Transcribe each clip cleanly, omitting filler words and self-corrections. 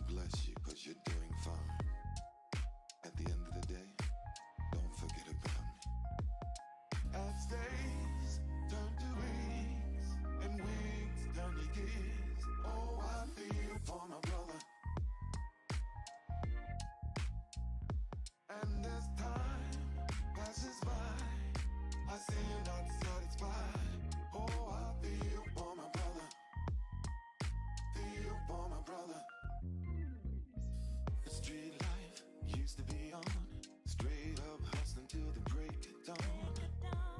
bless you, cause you're doing fine. At the end of the day, don't forget about me. As days turn to weeks, and weeks turn to years, oh, I feel for my brother. And as time passes by, I see you're not satisfied. Oh, I feel for my brother. Feel for my brother. The street life used to be on, straight up hustling till the break of dawn.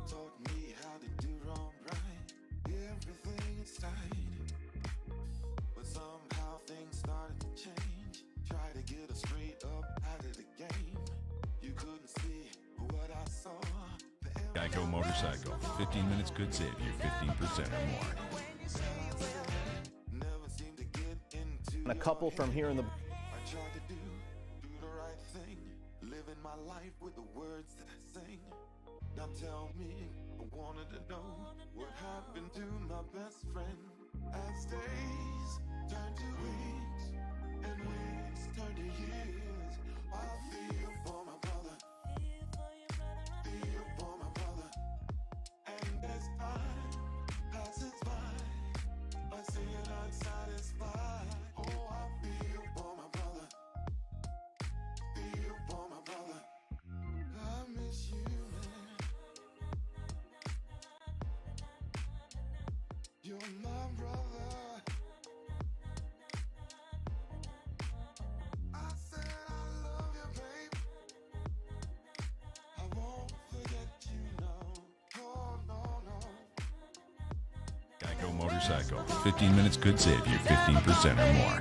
Taught me how to do wrong right, everything is tight. But somehow things started to change. Try to get us straight up out of the game. You couldn't see what I saw. Geico Motorcycle. 15 minutes could save you 15% or more. Never seem to get into A couple from here in the... I tried to do the right thing, living my life with the words that I sing. Now tell me, I wanted to know what happened to my best friend. As days turn to weeks, and weeks turn to years, I feel for my brother. Feel for my brother. And as time passes by, I see you're not satisfied. Oh, I feel for my brother. Feel for my brother. I miss you, man. You're my brother. I said I love you, babe. I won't forget you, no. Oh, no, no. Geico Motorcycle. 15 minutes could save you 15% or more.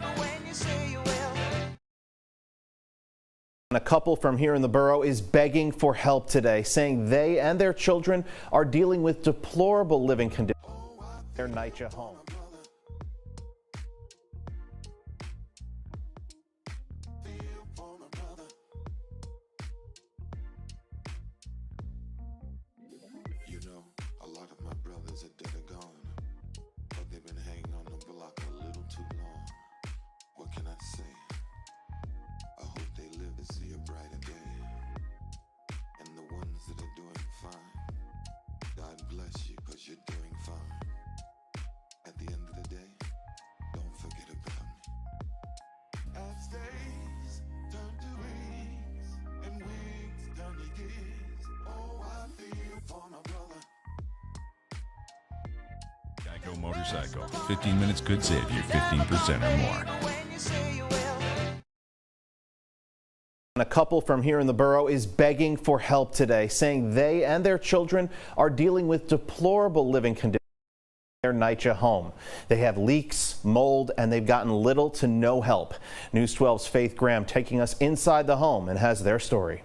A couple from here in the borough is begging for help today, saying they and their children are dealing with deplorable living conditions in their Nycha home. You know, a lot of my brothers are dead or gone, but they've been hanging on the block a little too long. What can I say? I hope they live to see a brighter day. And the ones that are doing fine, God bless you, cause you're doing fine. At the end of the day, don't forget about me. As days turn to weeks, and weeks turn to years, oh, I feel for my brother. Geico Motorcycle. 15 minutes could save you 15% or more. A couple from here in the borough is begging for help today, saying they and their children are dealing with deplorable living conditions in their Nycha home. They have leaks, mold, and they've gotten little to no help. News 12's Faith Graham taking us inside the home and has their story.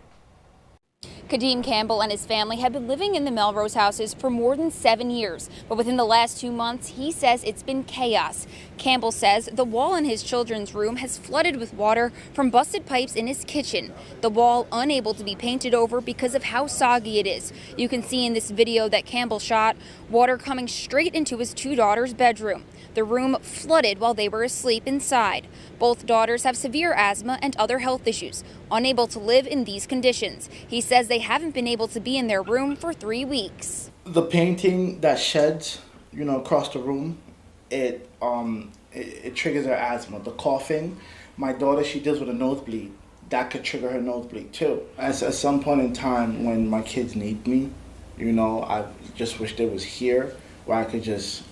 Kadeem Campbell and his family have been living in the Melrose houses for more than 7 years, but within the last 2 months, he says it's been chaos. Campbell says the wall in his children's room has flooded with water from busted pipes in his kitchen. The wall unable to be painted over because of how soggy it is. You can see in this video that Campbell shot water coming straight into his 2 daughters' bedroom. The room flooded while they were asleep inside. Both daughters have severe asthma and other health issues, unable to live in these conditions. He says they haven't been able to be in their room for 3 weeks. The painting that sheds, across the room, it triggers her asthma. The coughing, my daughter, she deals with a nosebleed. That could trigger her nosebleed too. At some point in time when my kids need me, I just wish they was here where I could just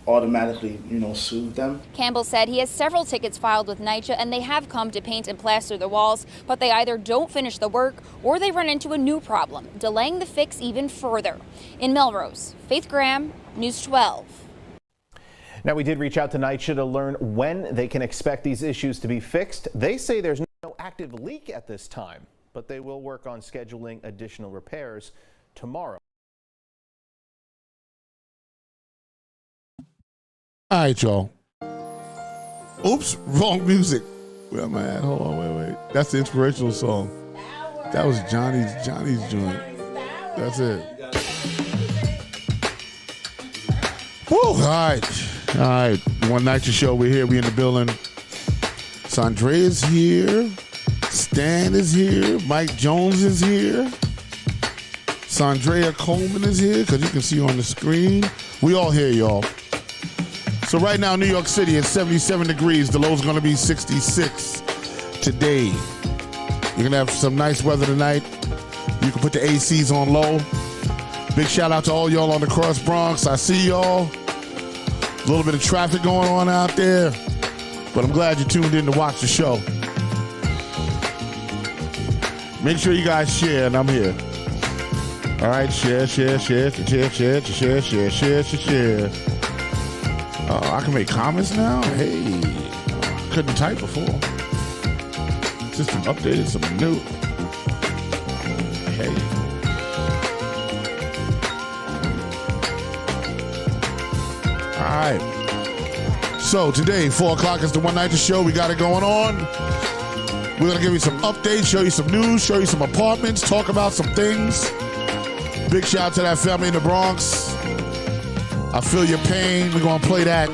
automatically, soothe them. Campbell said he has several tickets filed with Nycha and they have come to paint and plaster the walls, but they either don't finish the work or they run into a new problem, delaying the fix even further. In Melrose, Faith Graham, News 12. Now, we did reach out to Nycha to learn when they can expect these issues to be fixed. They say there's no active leak at this time, but they will work on scheduling additional repairs tomorrow. All right, y'all. Oops, wrong music. Where am I at? Hold on, wait. That's the inspirational song. That was Johnny's joint. That's it. Woo! All right. One Nycha show. We're here. We in the building. Sandra is here. Stan is here. Mike Jones is here. Sandrea Coleman is here, because you can see on the screen. We all here, y'all. So right now, New York City is 77 degrees. The low's going to be 66 today. You're going to have some nice weather tonight. You can put the ACs on low. Big shout out to all y'all on the Cross Bronx. I see y'all. A little bit of traffic going on out there, but I'm glad you tuned in to watch the show. Make sure you guys share, and I'm here. All right, share. I can make comments now? Hey, couldn't type before. System updated, something new. Hey. All right. So today, 4 o'clock is the One Night Show. We got it going on. We're going to give you some updates, show you some news, show you some apartments, talk about some things. Big shout out to that family in the Bronx. I feel your pain. We're going to play that.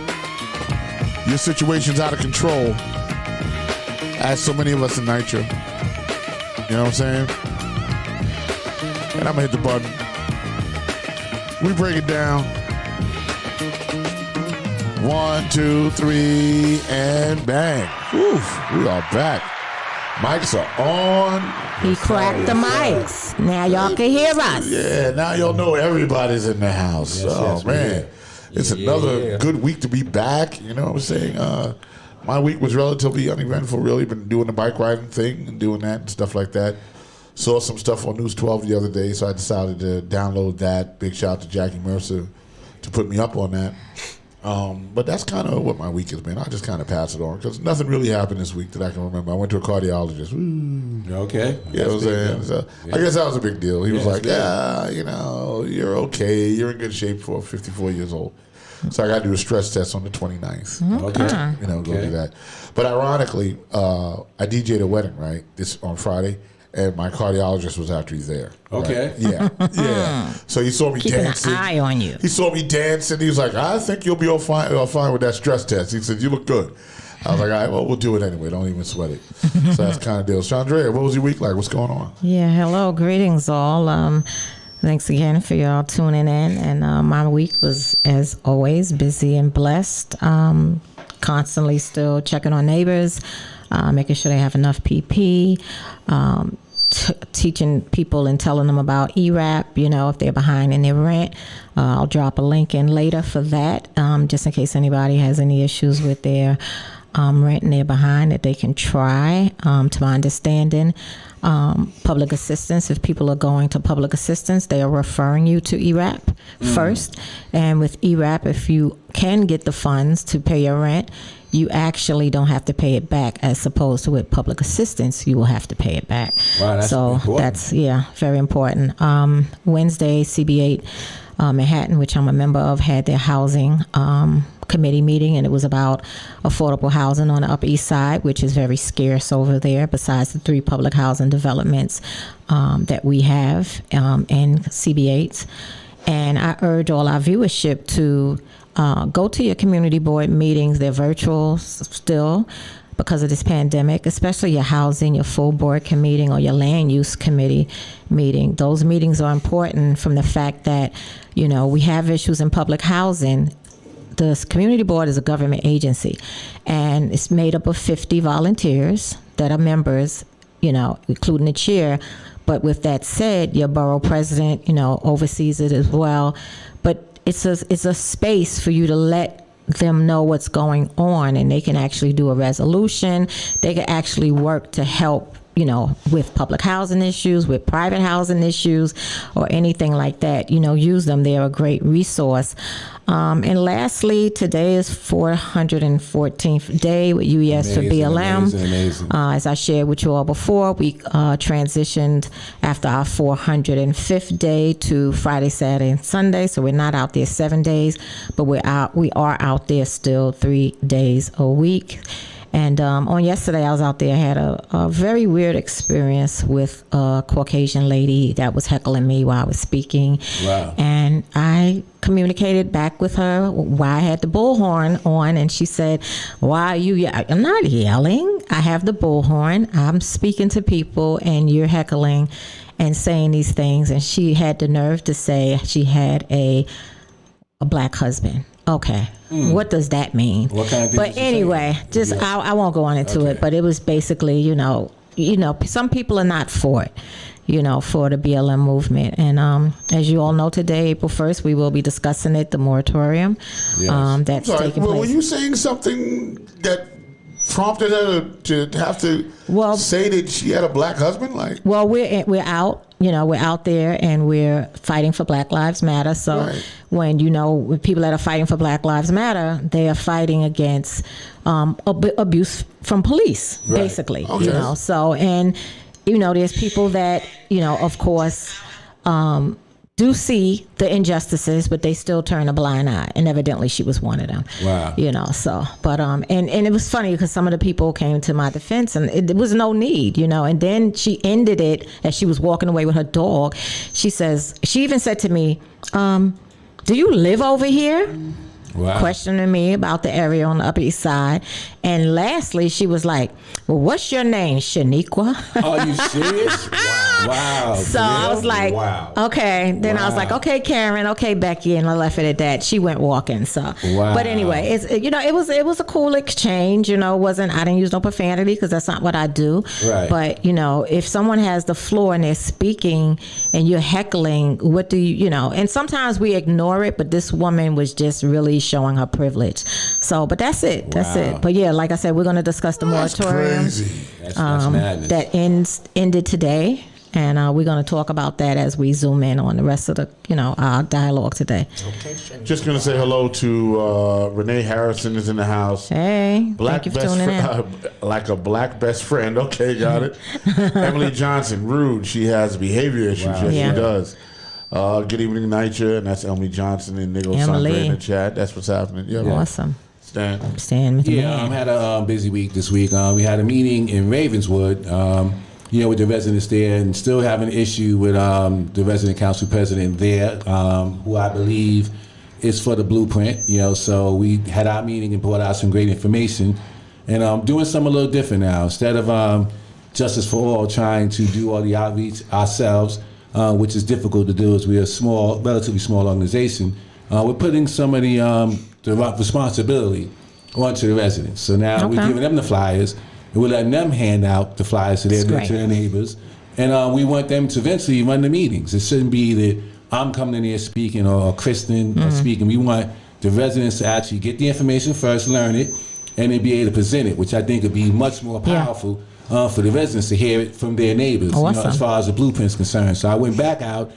Your situation's out of control. As so many of us in Nycha. You know what I'm saying? And I'm going to hit the button. We break it down. 1, 2, 3, and bang. Oof, we are back. Mics are on. He cracked the mics. Now y'all can hear us. Yeah, now y'all know everybody's in the house. Yes, man. It's another good week to be back. You know what I'm saying? My week was relatively uneventful, really. Been doing the bike riding thing and doing that and stuff like that. Saw some stuff on News 12 the other day, so I decided to download that. Big shout out to Jackie Mercer to put me up on that. But that's kind of what my week has been. I just kind of pass it on because nothing really happened this week that I can remember. I went to a cardiologist. Woo. Okay. Yeah, what I'm saying? So I guess that was a big deal. He was like, yeah, you know, you're okay. You're in good shape for 54 years old. So I got to do a stress test on the 29th. Okay. You know, go do that. But ironically, I DJ'd a wedding, right, on Friday. And my cardiologist was actually there. Okay. Right? Yeah. Yeah. So he saw me Keeping dancing. an eye on you. He saw me dancing. He was like, I think you'll be all fine with that stress test. He said, you look good. I was like, all right, well, we'll do it anyway. Don't even sweat it. So that's kind of deal. Chandrea, what was your week like? What's going on? Yeah, hello, greetings all. Thanks again for y'all tuning in. And my week was, as always, busy and blessed. Constantly still checking on neighbors, making sure they have enough PP. Teaching people and telling them about ERAP, you know, if they're behind in their rent. I'll drop a link in later for that, just in case anybody has any issues with their rent and they're behind, that they can try. To my understanding, public assistance, if people are going to public assistance, they are referring you to ERAP first. And with ERAP, if you can get the funds to pay your rent, you actually don't have to pay it back, as opposed to with public assistance, you will have to pay it back. Wow, that's so important. That's, very important. Wednesday, CB8 Manhattan, which I'm a member of, had their housing committee meeting, and it was about affordable housing on the Upper East Side, which is very scarce over there, besides the 3 public housing developments that we have in CB8s. And I urge all our viewership to go to your community board meetings. They're virtual still because of this pandemic, especially your housing, your full board committee, or your land use committee meeting. Those meetings are important from the fact that, you know, we have issues in public housing. The community board is a government agency, and it's made up of 50 volunteers that are members, you know, including the chair. But with that said, your borough president, you know, oversees it as well. But it's a space for you to let them know what's going on, and they can actually do a resolution. They can actually work to help, you know, with public housing issues, with private housing issues, or anything like that. You know, use them. They're a great resource. And lastly, today is 414th day with UES for BLM. Amazing. As I shared with you all before, we transitioned after our 405th day to Friday, Saturday, and Sunday. So we're not out there 7 days, but we are out there still 3 days a week. And on yesterday, I was out there. I had a very weird experience with a Caucasian lady that was heckling me while I was speaking. Wow. And I communicated back with her why I had the bullhorn on, and she said, why are you I'm not yelling. I have the bullhorn. I'm speaking to people, and you're heckling and saying these things. And she had the nerve to say she had a black husband. Okay, what does that mean? What kind of thing but did she anyway, say? just I won't go on into it. But it was basically, you know, some people are not for it. For the BLM movement. And as you all know, today, April 1st, we will be discussing it, the moratorium that's taking place. Were you saying something that prompted her to have to say that she had a black husband? Well, we're out. We're out there and we're fighting for Black Lives Matter. So when people that are fighting for Black Lives Matter, they are fighting against abuse from police, basically. Okay. So and there's people that of course do see the injustices, but they still turn a blind eye, and evidently she was one of them. Wow. So but and it was funny because some of the people came to my defense, and it was no need, and then she ended it as she was walking away with her dog. She even said to me, do you live over here? Wow. Questioning me about the area on the Upper East Side. And lastly, she was like, well, what's your name, Shaniqua? Are you serious? Wow. So I was like, okay. Then I was like, okay, Karen, okay, Becky, and I left it at that. She went walking. So, but anyway, it was a cool exchange. I didn't use no profanity because that's not what I do. Right. But if someone has the floor and they're speaking and you're heckling, what do you? And sometimes we ignore it, but this woman was just really showing her privilege. So, but that's it. That's it. But yeah, like I said, we're going to discuss the moratorium. That's madness. That ended today. And we're going to talk about that as we zoom in on the rest of the, our dialogue today. Okay. Just going to say hello to Renee Harrison is in the house. Hey, thank you for tuning in. Like a black best friend. Okay, got it. Emily Johnson, rude. She has behavior issues. Wow. Yes, she does. Good evening, Nycha. And that's Emily Johnson and Nigel Sandre in the chat. That's what's happening. Yeah, awesome. Stan with the man. I had a busy week this week. We had a meeting in Ravenswood. With the residents there, and still having an issue with the resident council president there, who I believe is for the blueprint. So we had our meeting and brought out some great information, and doing something a little different now. Instead of Justice for All trying to do all the outreach ourselves, which is difficult to do as we're a relatively small organization, we're putting some of the responsibility onto the residents. So now we're giving them the flyers. And we're letting them hand out the flyers to their neighbors. And we want them to eventually run the meetings. It shouldn't be that I'm coming in here speaking or Kristen speaking. We want the residents to actually get the information first, learn it, and then be able to present it, which I think would be much more powerful for the residents to hear it from their neighbors, as far as the blueprint's concerned. So I went back out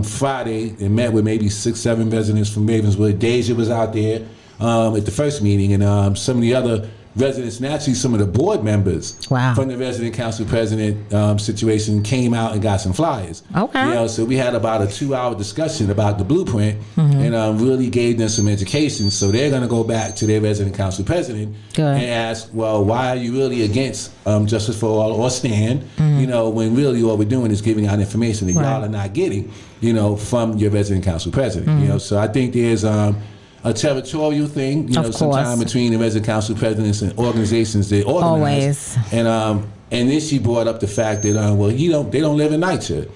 Friday and met with maybe 6-7 residents from Ravenswood. Deja was out there at the first meeting, and some of the other residents, and actually some of the board members from the resident council president situation came out and got some flyers. Okay. So we had about a 2-hour discussion about the blueprint and really gave them some education. So they're going to go back to their resident council president and ask, well, why are you really against Justice for All or Stand, when really what we're doing is giving out information that y'all are not getting, from your resident council president. So I think there's a territorial thing, sometime between the resident council presidents and organizations that organize. Always. And then she brought up the fact that they don't live in Nycha.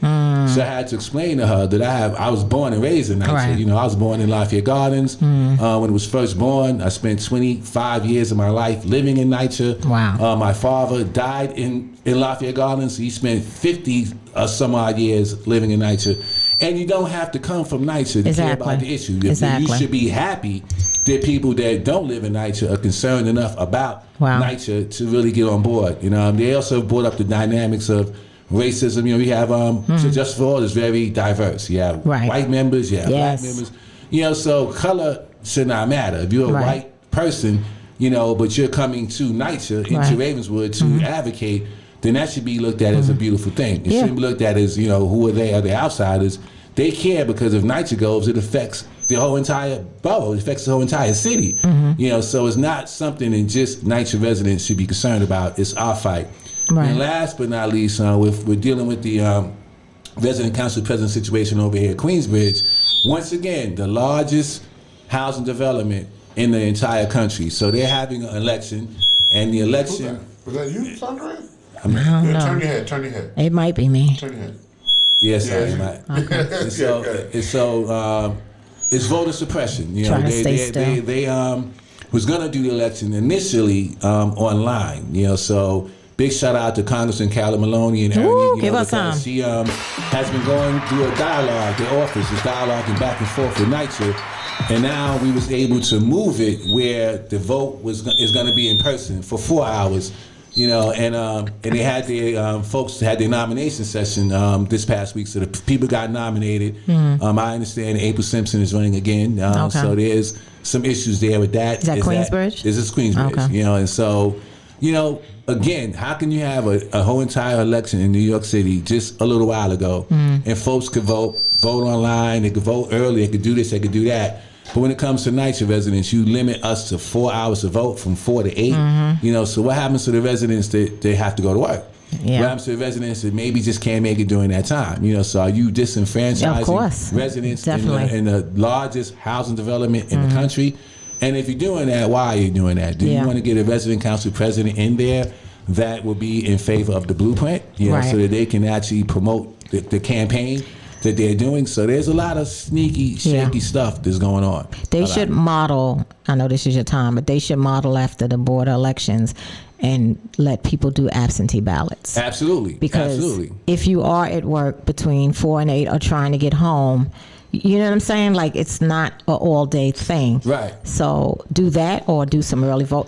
So I had to explain to her that I was born and raised in Nycha. Right. I was born in Lafayette Gardens. When it was first born, I spent 25 years of my life living in Nycha. Wow. My father died in Lafayette Gardens. He spent 50 some odd years living in Nycha. And you don't have to come from Nycha to care about the issue. You should be happy that people that don't live in Nycha are concerned enough about Nycha to really get on board. They also brought up the dynamics of racism. We have Justice for All is very diverse. You have white members, you have black members. So color should not matter. If you're a white person, but you're coming to Nycha, into Ravenswood to advocate, then that should be looked at as a beautiful thing. It shouldn't be looked at as, who are they? Are they outsiders? They care because if Nycha goes, it affects the whole entire borough. It affects the whole entire city. So it's not something that just Nycha residents should be concerned about. It's our fight. And last but not least, we're dealing with the resident council president situation over here at Queensbridge. Once again, the largest housing development in the entire country. So they're having an election, and the election Was that you, Sandra? I don't know. Turn your head. Turn your head. It might be me. Turn your head. Yes, Yeah. Mike. It's voter suppression. You know, Trying to stay still. they was gonna do the election initially online. You know, so big shout out to Congressman Callie Maloney and Ernie. Ooh, You give know, us because some. she has been going through a dialogue. The office is dialoguing back and forth with Nycha, and now we was able to move it where the vote is gonna be in person for 4 hours. You know, and they had their folks had their nomination session this past week, so the people got nominated. I understand April Simpson is running again, Okay. so there's some issues there with that. Is that Queensbridge? This is Queensbridge. Okay. You know, and so, you know, again, how can you have a whole entire election in New York City just a little while ago, and folks could vote online, they could vote early, they could do this, they could do that. But when it comes to Nycha residents, you limit us to 4 hours to vote from 4 to 8. You know, so what happens to the residents that they have to go to work? Yeah. What happens to the residents that maybe just can't make it during that time? You know, so are you disenfranchising Of course. residents Definitely. in the largest housing development in the country? And if you're doing that, why are you doing that? Do you want to get a resident council president in there that will be in favor of the blueprint? You know, Right. so that they can actually promote the campaign that they're doing. So there's a lot of sneaky, shaky stuff that's going on. They should model, I know this is your time, but they should model after the board of elections and let people do absentee ballots. Absolutely. Because Absolutely. if you are at work between 4 and 8 or trying to get home, you know what I'm saying? Like, it's not an all-day thing. Right. So do that, or do some early vote.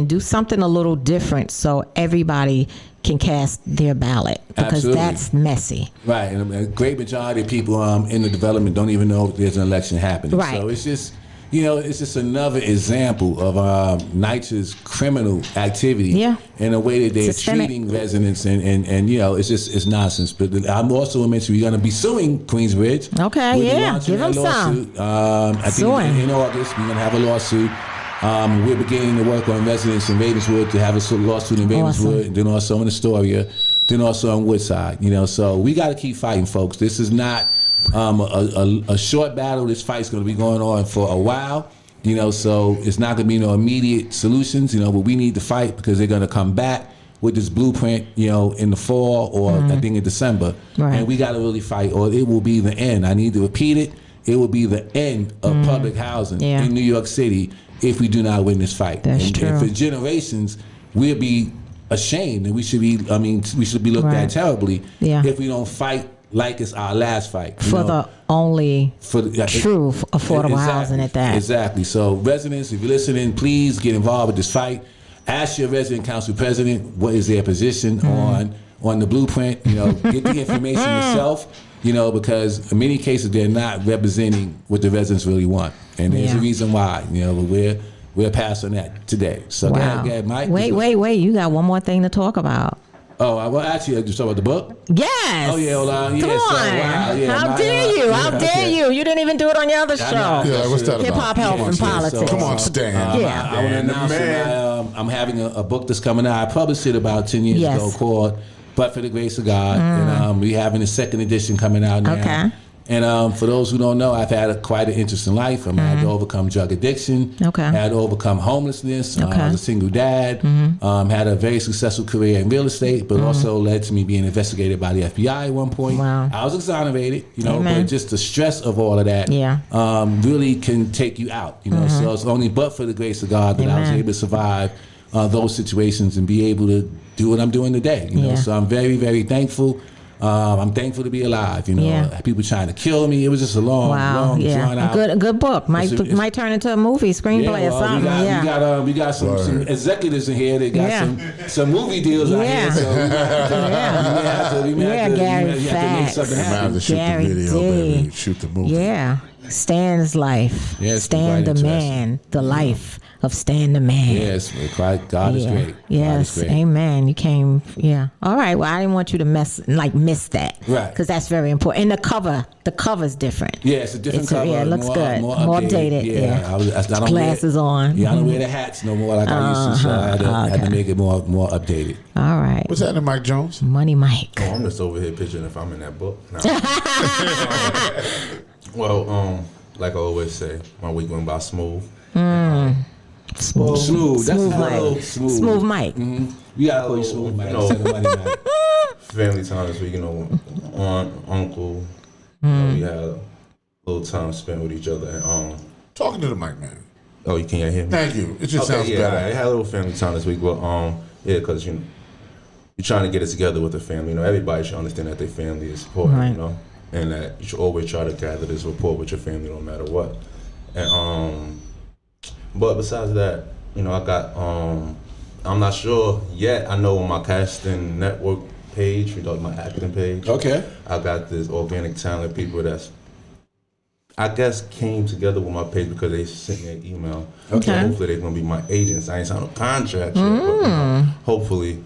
Do something a little different so everybody can cast their ballot, because Absolutely. that's messy. Right, and a great majority of people in the development don't even know there's an election happening. Right. So it's just, you know, it's just another example of Nycha's criminal activity. Yeah. In a way that they're Systemic. treating residents, and you know, it's nonsense. But I'm also mentioning we're going to be suing Queensbridge. Okay, We'll be yeah, launching give that them some. lawsuit. I think Suing. in August we're going to have a lawsuit. We're beginning to work on residents in Ravenswood to have a lawsuit in Ravenswood, Awesome. and then also in Astoria, then also in Woodside. You know, so we got to keep fighting, folks. This is not a short battle. This fight's going to be going on for a while. You know, so it's not going to be no immediate solutions. You know, but we need to fight because they're going to come back with this blueprint. You know, in the fall or I think in December, Right. and we got to really fight, or it will be the end. I need to repeat it. It will be the end of public housing Yeah. in New York City if we do not win this fight. That's and true. for generations, we'll be ashamed, and we should be looked Right. at terribly Yeah. if we don't fight like it's our last fight. you For know? the only For the, true affordable Exactly. housing at that. Exactly. So residents, if you're listening, please get involved with this fight. Ask your resident council president what is their position on the blueprint. You know, get the information yourself. You know, because in many cases they're not representing what the residents really want, and there's a Yeah. reason why. You know, but we're passing that today. So go ahead, Mike. Wait. You got one more thing to talk about. Oh, well, actually, I just talk about the book. Yes. Oh, yeah, hold on. Come Yeah, so, on. wow, yeah, How my, dare you? How yeah, dare you? You didn't even do it on your other show. Yeah, what's that Hip about? hop, health, Come on, and Stan. politics. Come on, Stan. Yeah. I want to announce that I'm having a book that's coming out. I published it about 10 years Yes. ago called But for the Grace of God. And we're having a second edition coming out now. Okay. And for those who don't know, I've had quite an interesting life. I had to overcome drug addiction. Okay. Had to overcome homelessness. Okay. I was a single dad. Had a very successful career in real estate, but also led to me being investigated by the FBI at one point. Wow. I was exonerated, you know, Amen. but just the stress of all of that Yeah. really can take you out, you know. So it's only but for the grace of God that I was Amen. able to survive those situations and be able to do what I'm doing today, you know. Yeah. So I'm very, very thankful. I'm thankful to be alive, you know. Yeah. People trying to kill me. It was just a long, Wow. long, drawn Yeah. out. A good book. Might turn into a movie, screenplay, or something. We got some executives in here that got some movie deals out here. So we may have to Gary make Facts. something I have happen. to shoot Gary the video, D. baby. Shoot the movie. Yeah. Stan's life. Yes, Stan quite the interesting. man. The life of Stan the man. Yes, God is great. Yes, God is great. amen. You came, yeah. All right. Well, I didn't want you to miss that, Right. Because that's very important. And the cover's different. Yeah, it's a different cover. Yeah, it looks good. More updated. Yeah. I don't Glasses wear, on. Yeah, I don't wear the hats no more like I used to, so I had to make it more updated. All right. What's happening, Mike Jones? Money Mike. Oh, I'm just over here picturing if I'm in that book. No. Well, like I always say, my week went by smooth. Smooth. That's Smooth a little Mike. smooth. Smooth Mike. We gotta call you Smooth Mike. No. Instead of Money Mike. Family time this week, aunt, uncle. We had a little time spent with each other. Talking to the mic, man. Oh, you can't hear me? Thank you. It just sounds yeah, better. I had a little family time this week, but yeah, because you're trying to get it together with the family. Everybody should understand that their family is important, Right. and that you should always try to gather this rapport with your family, no matter what. And but besides that, I got I'm not sure yet. I know on my casting network page, my acting page. Okay. I got this organic talent people that's, I guess, came together with my page because they sent me an email. Okay. So hopefully they're gonna be my agents. I ain't signed a contract yet, but hopefully,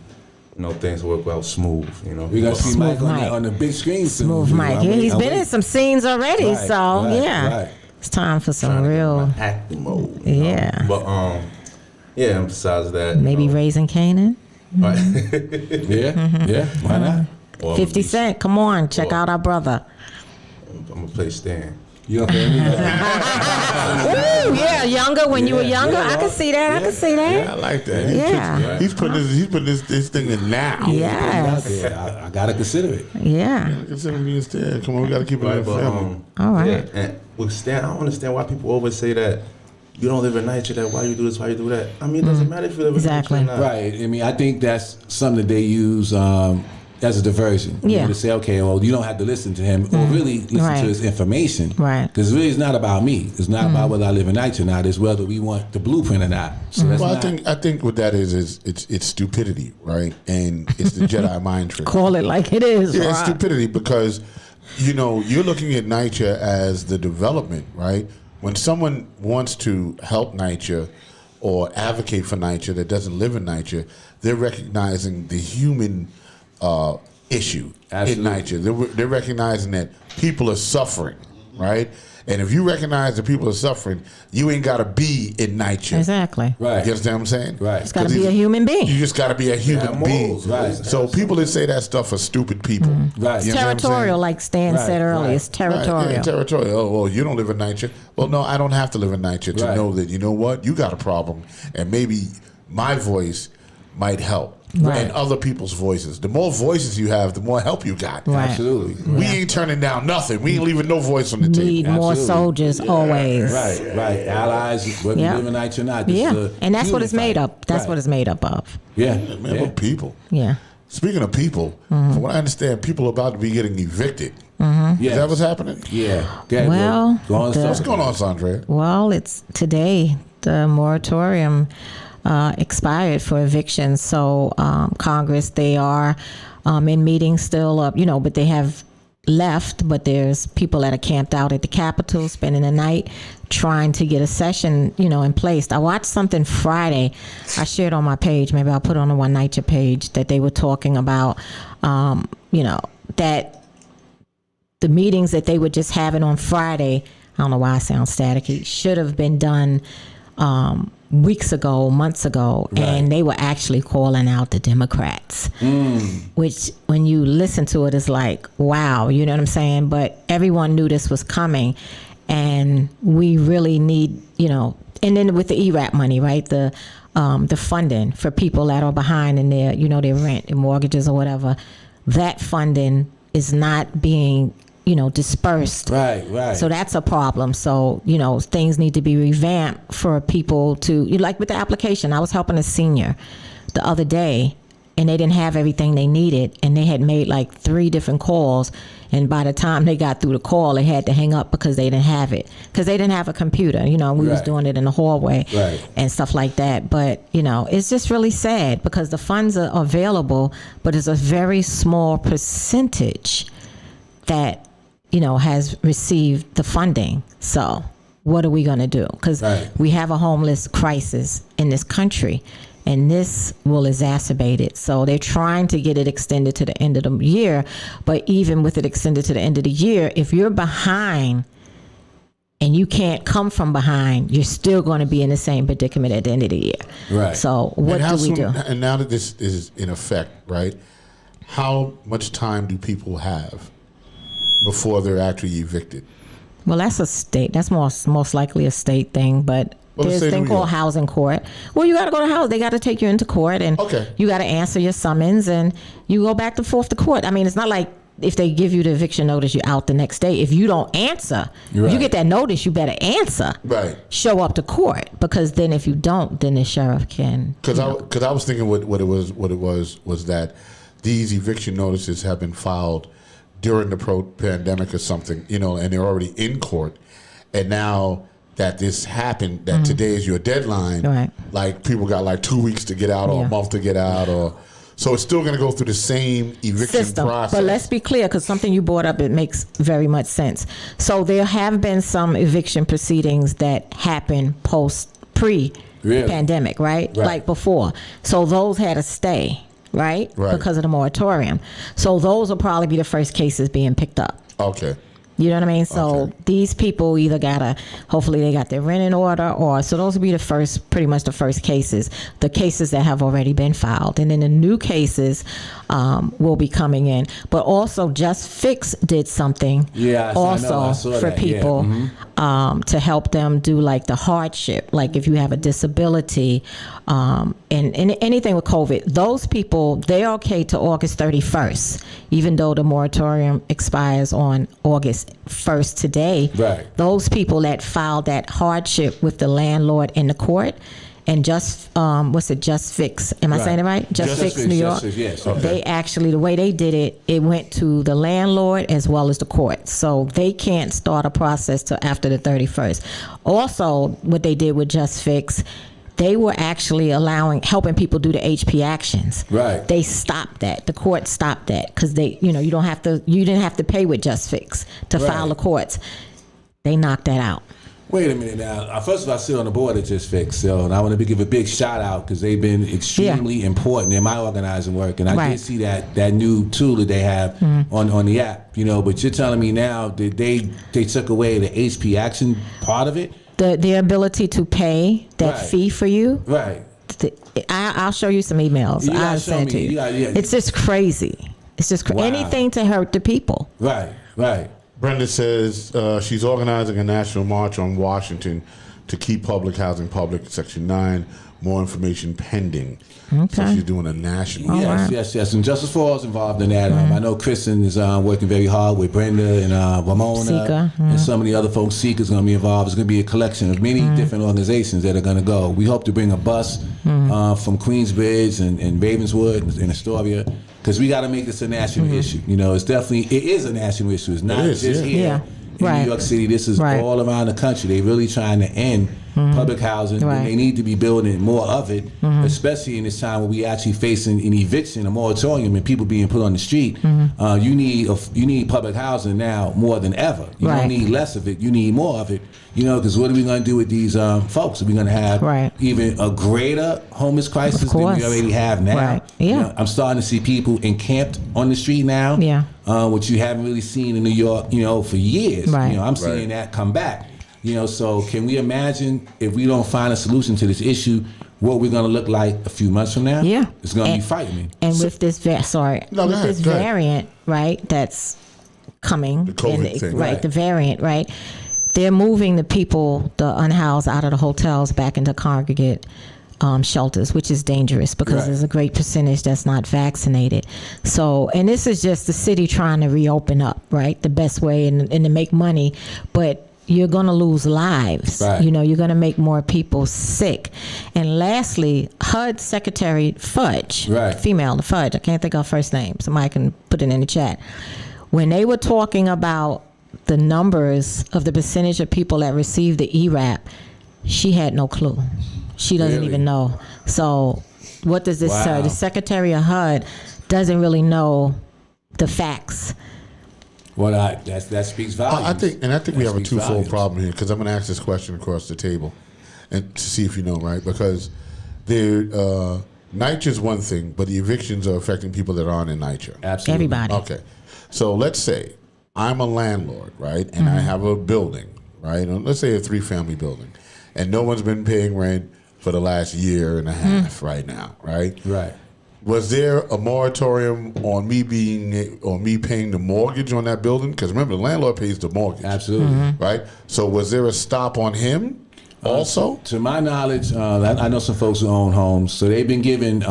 things work out smooth. We got to see Mike Mike. on the big screen soon. Smooth Mike. Yeah, he's been in some scenes already, Right, so right, yeah. right. It's time for some Trying to get in real, my acting mode. Yeah. But yeah. And besides that, maybe Raising Canaan. right. Yeah. Why not? Or 50 Cent, come on, check out our brother. I'm gonna play Stan. You know what I mean? Ooh, yeah, younger, when you were younger. I can see that, I can see Yeah, I that. like that. Yeah. He's putting this thing in now. Yes. I gotta consider it. Yeah. Consider me instead. Come on, we got to keep it in the But family. All right. yeah, and with Stan, I don't understand why people always say that you don't live in Nycha, that why you do this, why you do that. I mean, it doesn't matter if you live in Exactly. Nycha or not. Right. I mean, I think that's something that they use as a diversion. Yeah. To say, okay, well, you don't have to listen to him or really listen Right. to his information. Right. Because really, it's not about me. It's not about whether I live in Nycha or not. It's whether we want the blueprint or not. So that's Well, not, I think what that is it's stupidity, right? And it's the Jedi mind trick. Call it like it is. Yeah, it's right? stupidity because, you're looking at Nycha as the development, right? When someone wants to help Nycha or advocate for Nycha that doesn't live in Nycha, they're recognizing the human issue Absolutely. in Nycha. They're recognizing that people are suffering, right? And if you recognize that people are suffering, you ain't got to be in Nycha. Exactly. right. You understand what I'm saying? Right. It's got to be a human being. You just got to be a human Yeah, being. morals, right. So people that say that stuff are stupid people. Right. You understand what I'm saying? Territorial, like Stan Right, said earlier. right. It's territorial. Right, yeah, territorial. Oh, well, you don't live in Nycha. Well, no, I don't have to live in Nycha to Right. know that, you know what, you got a problem, and maybe my voice might help. Right. And other people's voices. The more voices you have, the more help you got. Right. Absolutely. We ain't turning down nothing. We ain't leaving no voice on the table. Need more Absolutely. soldiers always. Right. Allies, whether Yeah. you live in Nycha or not. This Yeah. is a And that's what human it's made fight. up. That's Right. what it's made up of. Yeah. Man, yeah. we're people. Yeah. Speaking of people, from what I understand, people are about to be getting evicted. Mm-hmm. Is that what's happening? Yeah. Okay, Well, go on, the- What's going on, Sandra? Well, it's today. The moratorium expired for eviction. So Congress, they are in meetings still up, but they have left, but there's people that are camped out at the Capitol spending the night trying to get a session, in place. I watched something Friday. I shared on my page. Maybe I'll put it on the One Nycha page that they were talking about, that the meetings that they were just having on Friday, I don't know why I sound staticky, should have been done weeks ago, months ago, and they were actually calling out the Democrats, which when you listen to it is like, wow, you know what I'm saying? But everyone knew this was coming, and we really need, and then with the ERAP money, right? The funding for people that are behind in their, their rent, their mortgages or whatever, that funding is not being dispersed. Right. So that's a problem. So, things need to be revamped for people to, like with the application. I was helping a senior the other day and they didn't have everything they needed, and they had made like 3 different calls. And by the time they got through the call, they had to hang up because they didn't have it, because they didn't have a computer. We was Right. doing it in the hallway Right. and stuff like that. But, it's just really sad because the funds are available, but it's a very small percentage that has received the funding. So what are we going to do? Because Right. we have a homeless crisis in this country, and this will exacerbate it. So they're trying to get it extended to the end of the year. But even with it extended to the end of the year, if you're behind and you can't come from behind, you're still going to be in the same predicament at the end of the year. Right. So what And how do we soon- do? And now that this is in effect, right? How much time do people have before they're actually evicted? Well, that's a state. That's most likely a state thing. But There's a thing called housing court. Well, you got to go to house. They got to take you into court, and you got to answer your summons, and you go back and forth to court. I mean, it's not like if they give you the eviction notice, you're out the next day. If you don't answer, you get that notice, you better answer. Right. Show up to court, because then if you don't, then the sheriff can. Because I was thinking what it was that these eviction notices have been filed during the pandemic or something, and they're already in court, and now that this happened, that today is your deadline. Right. Like people got like 2 weeks to get out, or a month to get out, or. So it's still going to go through the same eviction process. But let's be clear, because something you brought up, it makes very much sense. So there have been some eviction proceedings that happen pre-pandemic, right? Like before. So those had to stay, right? Because of the moratorium. So those will probably be the first cases being picked up. Okay. You know what I mean? So these people either hopefully they got their rent in order, so those will be pretty much the first cases, the cases that have already been filed. And then the new cases will be coming in. But also Just Fix did something for people to help them do like the hardship, like if you have a disability and anything with COVID, those people, they're okay to August 31st, even though the moratorium expires on August 1st today. Right. Those people that filed that hardship with the landlord in the court, and Just Fix, am I saying it right? Just Fix New York. Yes. They actually, the way they did it, it went to the landlord as well as the court. So they can't start a process till after the 31st. Also, what they did with Just Fix, they were actually helping people do the HP actions. Right. They stopped that. The court stopped that because you didn't have to pay with Just Fix to file the courts. They knocked that out. Wait a minute now. First of all, I sit on the board at Just Fix, so and I want to give a big shout out because they've been extremely important in my organizing work, and I did see that new tool that they have on the app. But you're telling me now that they took away the HP action part of it. The ability to pay that fee for you. Right. I'll show you some emails. I'll send it to you. It's just crazy. It's just anything to hurt the people. Right. Brenda says she's organizing a national march on Washington to keep public housing public, Section 9. More information pending. Okay. So she's doing a national. Yes. And Justice for All is involved in that. I know Kristen is working very hard with Brenda and Ramona and some of the other folks. Seeker's going to be involved. It's going to be a collection of many different organizations that are going to go. We hope to bring a bus from Queensbridge and Ravenswood and Astoria, because we got to make this a national issue. It is a national issue. It's not just here in New York City. This is all around the country. They're really trying to end public housing. And they need to be building more of it, especially in this time where we actually facing an eviction, a moratorium, and people being put on the street. You need public housing now more than ever. You don't need less of it. You need more of it. Because what are we going to do with these folks? Are we going to have even a greater homeless crisis than we already have now? I'm starting to see people encamped on the street now, which you haven't really seen in New York, for years. I'm seeing that come back. So can we imagine if we don't find a solution to this issue, what we're going to look like a few months from now? Yeah. It's going to be frightening. And with this variant, that's coming, the COVID thing. The variant, they're moving the people, the unhoused, out of the hotels back into congregate shelters, which is dangerous because there's a great percentage that's not vaccinated. So, and this is just the city trying to reopen up, the best way and to make money, but you're going to lose lives. You're going to make more people sick. And lastly, HUD Secretary Fudge, female, the Fudge, I can't think of her first name. Somebody can put it in the chat. When they were talking about the numbers of the percentage of people that received the ERAP, she had no clue. She doesn't even know. So what does this say? The Secretary of HUD doesn't really know the facts. Well, that speaks volumes. I think we have a twofold problem here, because I'm going to ask this question across the table and to see if you know, because NYCHA's one thing, but the evictions are affecting people that aren't in NYCHA. Absolutely. Everybody. Okay. So let's say I'm a landlord, and I have a building, let's say a 3-family building, and no one's been paying rent for the last year and a half right now, right? Was there a moratorium on me paying the mortgage on that building? Because remember, the landlord pays the mortgage. Absolutely. Right? So was there a stop on him? also? To my knowledge, I know some folks who own homes, so they've been given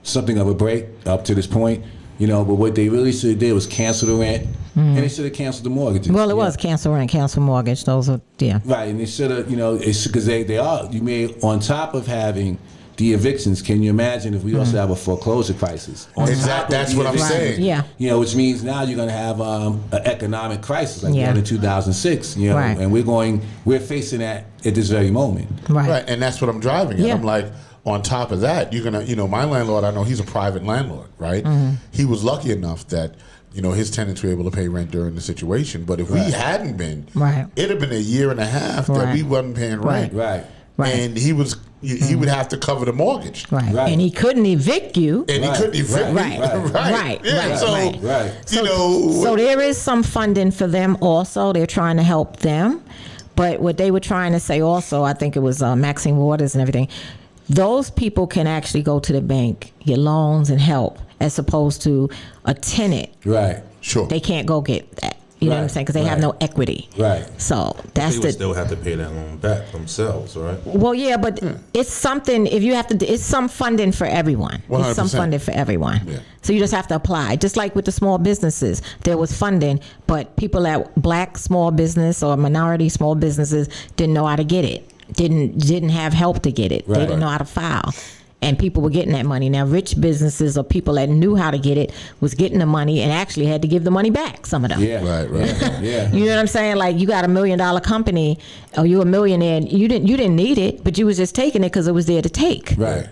something of a break up to this point. But what they really should have did was cancel the rent, and they should have canceled the mortgages. Well, it was cancel rent, cancel mortgage. Those are, yeah. Right, and they should have, it's because they are, you may, on top of having the evictions, can you imagine if we also have a foreclosure crisis? That's what I'm saying. Yeah. Which means now you're going to have an economic crisis like we had in 2006. Right. And we're facing that at this very moment. Right, and that's what I'm driving at. Yeah. I'm like, on top of that, you're gonna, my landlord, I know he's a private landlord, right? He was lucky enough that his tenants were able to pay rent during the situation. But if we hadn't been, it'd have been a year and a half that we wasn't paying rent. Right. And he would have to cover the mortgage. Right. And he couldn't evict you. And he couldn't evict me. Right. Yeah, So there is some funding for them also. They're trying to help them. But what they were trying to say also, I think it was Maxine Waters and everything, those people can actually go to the bank, get loans and help, as opposed to a tenant. Right. Sure. They can't go get that. You know what I'm saying? Because they have no equity. Right. So that's They would still have to pay that loan back themselves, right? Well, yeah, but it's something. If you have to, it's some funding for everyone. 100%. It's some funding for everyone. Yeah. So you just have to apply. Just like with the small businesses, there was funding, but people at black small business or minority small businesses didn't know how to get it. Didn't have help to get it. They didn't know how to file. And people were getting that money. Now, rich businesses or people that knew how to get it was getting the money and actually had to give the money back, some of them. Yeah. Right. Yeah. You know what I'm saying? Like, you got $1 million company, or you a millionaire, and you didn't need it, but you was just taking it because it was there to take. Right.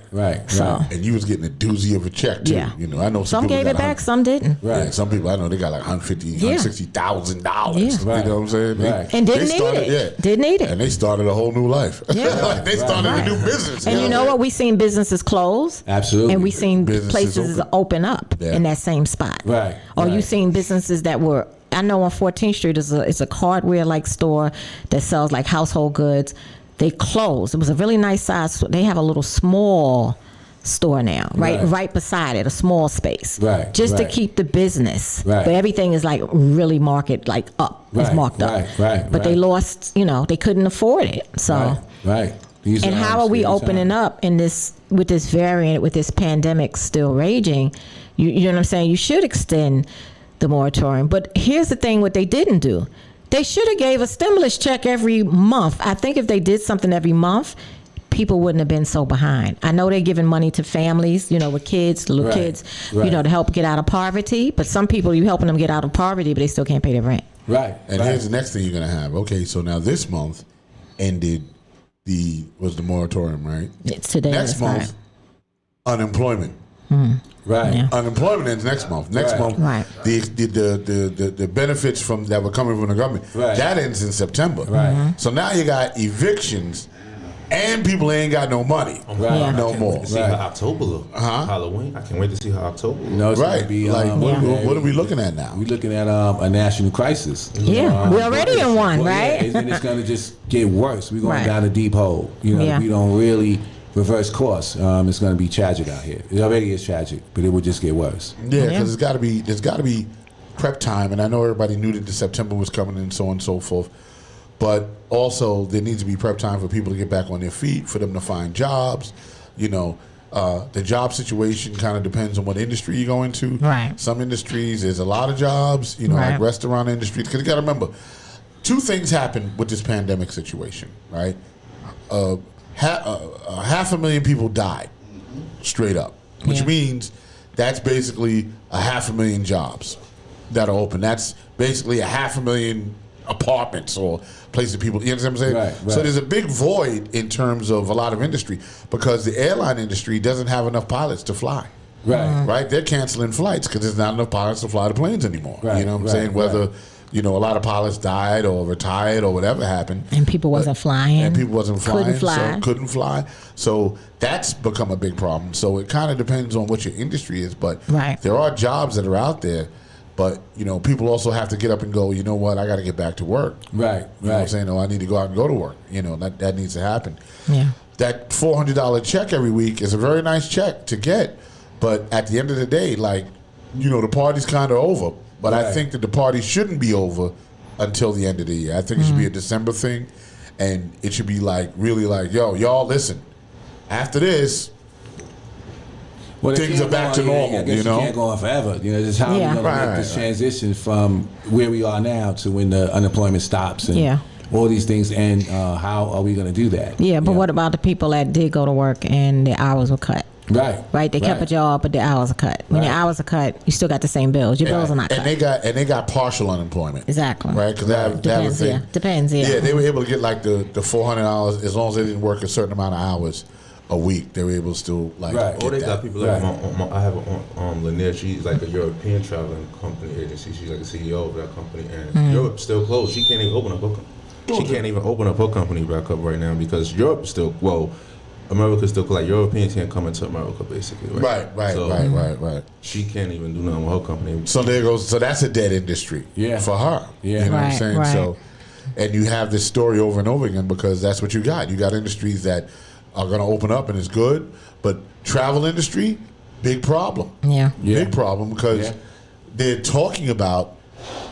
So, And you was getting a doozy of a check too. Yeah. I know some gave it back, some didn't. Right. Yeah, some people I know they got like $150,000, $160,000. Yeah. You know what I'm saying? Right. And didn't need it. Yeah. Didn't need it. And they started a whole new life. Yeah. They started a new business. And you know what? We seen businesses close. Absolutely. And we seen Businesses places open up in that same spot. Right. Or you Right. seen businesses that were, I know on 14th Street is a hardware like store that sells like household goods. They closed. It was a really nice size. They have a little small store now, right beside it, a small space. Right. Just to Right. keep the business. Right. But everything is like really marked like up. It's Right. marked up. Right. But they lost, they couldn't afford it. So Right. These and how are we scary opening times. up in this with this variant, with this pandemic still raging? You know what I'm saying? You should extend the moratorium. But here's the thing: what they didn't do, they should have gave a stimulus check every month. I think if they did something every month, people wouldn't have been so behind. I know they're giving money to families, with kids, little Right. kids, Right. to help get out of poverty. But some people, you helping them get out of poverty, but they still can't pay their rent. Right. And here's the next thing you're gonna have. Okay, so now this month ended was the moratorium, right? It's today. Next that's month, unemployment. Right. Yeah. Unemployment ends next month. Next Right. month, Right. the benefits that were coming from the government Right. that ends in September. Right. So now you got evictions, and people ain't got no money Yeah. no more. To see how October look. Halloween. I can't wait to see how October look. No, it's Right. gonna be, Like Yeah. what are we looking at now? We're looking at a national crisis. Yeah, we're already in one, right? Yeah, and it's going to just get worse. We're going Right. down a deep hole. Yeah. If we don't really reverse course, it's going to be tragic out here. It already is tragic, but it will just get worse. Yeah, because there's got to be prep time, and I know everybody knew that September was coming and so on and so forth. But also, there needs to be prep time for people to get back on their feet, for them to find jobs. The job situation kind of depends on what industry you go into. Right. Some industries, there's a lot of jobs, like Right. restaurant industry. Because you got to remember, two things happened with this pandemic situation, right? 500,000 people died, straight up, which Yeah. means that's basically 500,000 jobs that are open. That's basically 500,000 apartments or places people, you understand what I'm saying? Right. So there's a big void in terms of a lot of industry because the airline industry doesn't have enough pilots to fly. Right. Right? They're canceling flights because there's not enough pilots to fly the planes anymore. Right, You know what I'm right, saying? Whether, right. a lot of pilots died or retired or whatever happened. And people wasn't flying. And people wasn't flying. Couldn't fly. So couldn't fly. So that's become a big problem. So it kind of depends on what your industry is. But Right. there are jobs that are out there. But, people also have to get up and go, you know what, I got to get back to work. Right. You know what I'm saying? No, I need to go out and go to work. That needs to happen. Yeah. That $400 check every week is a very nice check to get. But at the end of the day, the party's kind of over. But I Right. think that the party shouldn't be over until the end of the year. I think it should be a December thing. and it should be like really like, yo, y'all listen. After this, things are back to normal. I guess you can't go on forever. Just how we're going to make this transition from where we are now to when the unemployment stops and all these things, and how are we going to do that? Yeah, but what about the people that did go to work and their hours were cut? Right. They kept a job, but their hours are cut. When your hours are cut, you still got the same bills. Your bills are not cut. And they got partial unemployment. Exactly. Right, because that was thing. Depends. Yeah, they were able to get like the $400 as long as they didn't work a certain amount of hours a week. They were able to still like. Or they got people like I have Lanier. She's like a European traveling company agency. She's like a CEO of that company, and Europe's still closed. She can't even open up her company back up right now because Europe is still America's still like Europeans can't come into America basically. Right. She can't even do nothing with her company. So there goes. So that's a dead industry. For her. You know what I'm saying? Right. So, and you have this story over and over again because that's what you got. You got industries that are going to open up and it's good, but travel industry, big problem. Big problem because they're talking about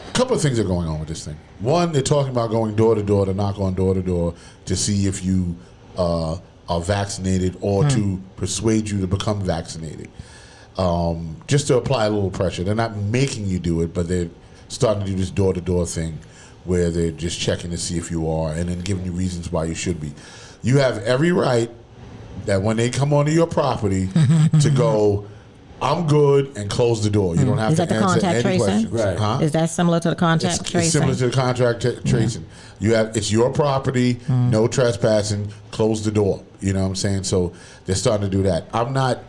a couple of things are going on with this thing. One, they're talking about going door to door to knock on door to door to see if you are vaccinated or to persuade you to become vaccinated. Just to apply a little pressure. They're not making you do it, but they're starting to do this door to door thing where they're just checking to see if you are and then giving you reasons why you should be. You have every right that when they come onto your property to go, I'm good, and close the door. You don't have to answer any questions. Is that similar to the contact tracing? It's similar to the contract tracing. It's your property, no trespassing, close the door. You know what I'm saying? So they're starting to do that. I'm not